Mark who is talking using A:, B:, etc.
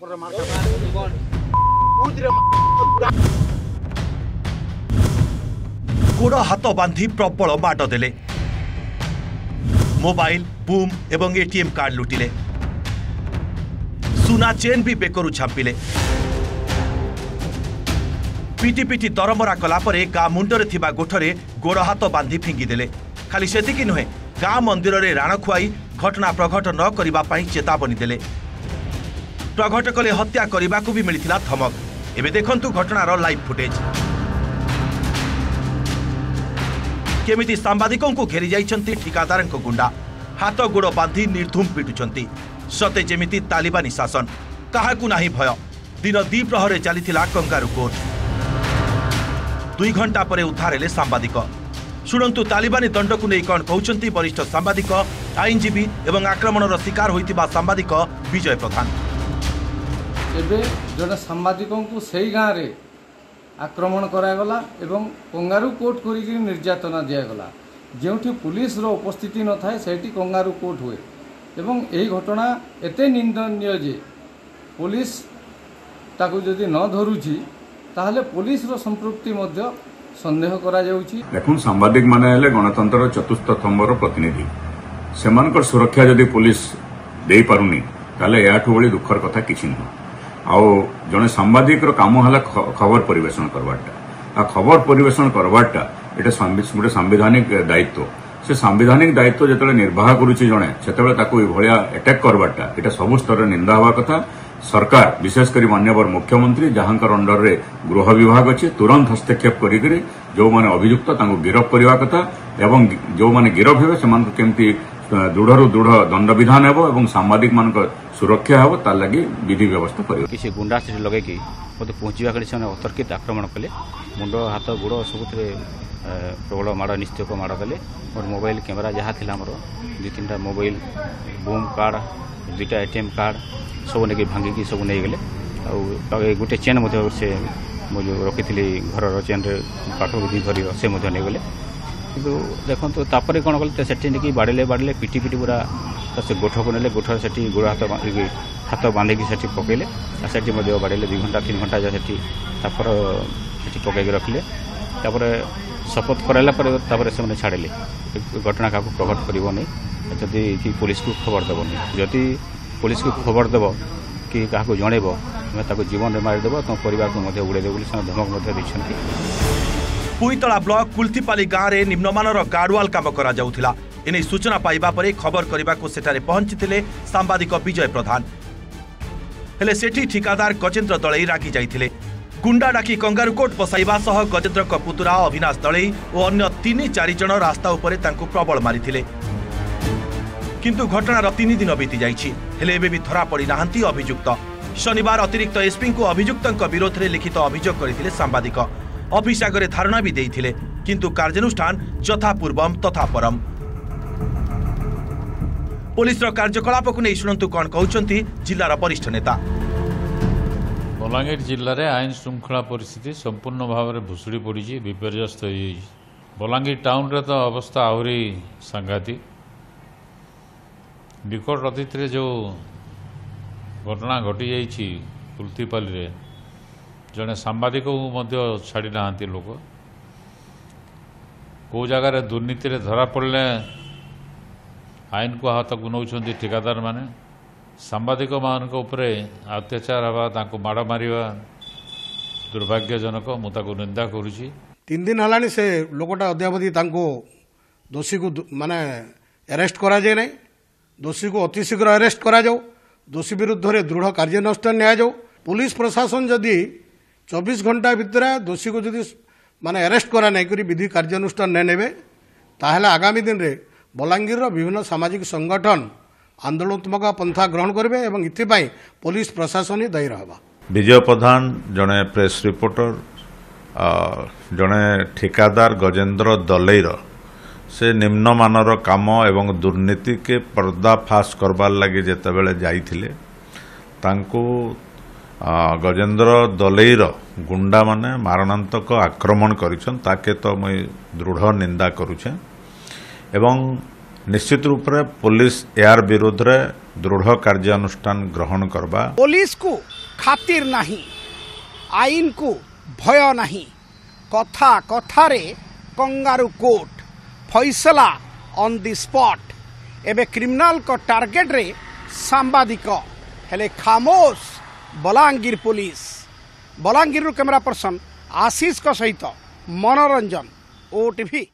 A: गोड़ हाथ बांधि प्रबल माड़ देले, मोबाइल बुम एवं एटीएम कार्ड लुटिले, सुना चेन भी बेकरू छापिले। पिटी पिटी दरमरा कलापर गाँ मुंडरे थिबा गोठरे गोड़ हाथ बांधि फिंगिदेले। खाली सेतिकी नुहे, गाँ मंदिर में राण खुआई घटना प्रघट न करने चेतावनी देले। प्रघट कले हत्या करने को भी मिलता धमक। एबे देखंतु घटनार लाइव फुटेज। केमिति सांबादिकों को घेरी जाइछंती ठिकादार गुंडा, हाथ गोड़ बांधि निर्धूम पिटुछंती। सते जेमिति तालिबानी शासन, काहाकू नाही भय। दिन द्विप्रहरे चलीथिला कंगारू कोर्ट। 2 घंटा परे उद्धार हेले सांबादिक। शुणंतु तालिबानी दंड को नहीं कौन कहते वरिष्ठ सांबादिक, आईनजीवी एवं आक्रमणर शिकार होइतिबा सांबादिक विजय प्रधान।
B: एबे जड़े सांबादिकों को सही गाँव में आक्रमण करागला एवं कंगारू कोर्ट करी निर्यातना दिगला। जो पुलिस उपस्थिति न थाए सेठी कंगारू कोर्ट हुए एवं यही घटना एते निंदनीय जे पुलिस ताकू जदि न धरुची ताहले पुलिस रो संपृक्ति मध्य संदेह करा जाउची।
C: देखुन सांबादिक माने हेले गणतंत्र चतुर्थ स्तंभर प्रतिनिधि, सेमानकर सुरक्षा जदि पुलिस दे पारुनी ताले याठू बड़ी दुखर कथा किछि न। आउ जने सांबादिक रो काम हला खबर परिवेषण करवाटा। आ खबर परिवेषण करवाटा एटा गोटे संवैधानिक दायित्व। से संवैधानिक दायित्व जेतले निर्वाह करूची जणे सेतबेले ताकू ए भलिया अटैक करवाटा एटा सब स्तर निंदा हवा कथा। सरकार विशेषकर माननीय मुख्यमंत्री जहांकर अंडर रे गृह विभाग अच्छे तुरंत हस्तक्षेप करी जो माने अभियुक्त तांको गिरफ करवा कथा एवं जो माने गिरफ हेबे सेमान केमती दृढ़ दृढ़ दंड विधान हेबो एवं सांबादिक मान सुरक्षा हेबो तार लागि विधि व्यवस्था करियो।
D: किसी गुंडा से लगे कि मते पहुंचवा कले से अतर्कित आक्रमण कले, मुंड हाथ गोड़ सबुतरे प्रबल माड़ निश्चय माड़ कले। और मोबाइल कैमेरा जहाँ थिला हमर 2-3टा मोबाइल बूम कार्ड 2टा एटीएम कार्ड सब नहीं भांगिकी सब नहीं गले। गोटे चेन से रखी घर चेन पाठ विधि धर से नहीं गले। कि देखो तापर कौन कले से नहीं बाड़े बाड़े पिटी पिटी पूरा से गोठ को नेले। गोठ से गोड़ हाथ बांधिकी से पकड़े से बाड़े 2 घंटा 3 घंटा जा से पकईक रखिले। शपथ कराला से छाड़े घटना क्या प्रकट करनी जदि कि पुलिस को खबर देवनी। जदि पुलिस को खबर देव कि क्या जनइब मैं जीवन में मारिदेव तुम परिवार को उड़ेदेव धमक देते।
A: पुईतला ब्लॉक कुल्थीपाली गाँव में निम्नमानर गार्डवाल काम करा जाउथिला। एने सूचना पाइबा परे खबर करने को सेठारे पहुंचीथिले सांबादिक विजय प्रधान। हेले सेठी ठिकादार गजेन्द्र दलई रागी जाइथिले। गुंडा डाकी कंगारूकोट बसाइबा सह गजेन्द्र पुतुरा अविनाश दलई और अन्य 3-4 जन रास्ता उपरे तांकु प्रबल मारिथिले। किंतु घटनार 3 दिन बीती जाइछि, हेले एबे भी धरा पड़ी नाहांती अभियुक्त। शनिवार अतिरिक्त एसपी को अभियुक्तଙ୍କ विरोध में लिखित अभियोग करथिले सांबादिक। ऑफिस आगे धारणा भी देइथिले, किंतु कार्यानुष्ठान यथापूर्वम तथा परम। पुलिस कार्यकलाप को नहीं शुणु कौन कहते जिलार वरिष्ठ नेता।
E: बलांगीर जिले में आईन श्रृंखला परिस्थिति संपूर्ण भाव में भुशुड़ी पड़ी, विपर्यस्त हो। बलांगीर टाउन रे तो अवस्था आहरी सांघातिक। निकट अतीत जो घटना घटी जाइए कुल्थीपाली जड़े सांबादिक छाड़ी ना लोक कौ जगार दुर्नीति धरा पड़े आईन को हाथ को नौ ठिकादार माने सांबादिक मान अत्याचार हवा माड़ मार दुर्भाग्यजनक मुझे निंदा करुच्ची।
F: 3 दिन है से लोकटा अद्यावधि दोषी को माने अरेस्ट करा जाए नहीं। दोषी को अति शीघ्र अरेस्ट करा जाओ। दोषी विरुद्ध रे दृढ़ कार्यानुष्ठान निया जाओ। पुलिस प्रशासन जदि 24 घंटा भितर दोषी को जदि माने अरेस्ट करा नहीं करी विधि कार्यानुष्ठान नहीं नेबे ताहले आगामी दिन रे बलांगीर विभिन्न सामाजिक संगठन आंदोलनात्मक पंथा ग्रहण करेंगे एवं इथिपाई पुलिस प्रशासन ही दायी रहा।
G: विजय प्रधान जड़े प्रेस रिपोर्टर जड़े ठिकादार गजेन्द्र दलईर से निम्नमानर काम एवं दुर्नीति के पर्दाफाश करबार लगे जेतेबेले जाइथिले तांको गजेन्द्र दलईर गुंडा माने मारणांतक आक्रमण करिछन। ताके तो मुई दृढ़ निंदा करुछे एवं निश्चित रूप से पुलिस यार विरोध रे दृढ़ कार्यानुष्ठान ग्रहण करबा।
H: पुलिस को खातिर नहीं, आईन को भय नहीं, कथा कथारे कंगारू कोर्ट फैसला ऑन द स्पॉट। एबे क्रिमिनल को टार्गेट रे सांबादिक हेले खामोश। Balangir police Balangir camera person Ashish सहित मनोरंजन, ओटीवी।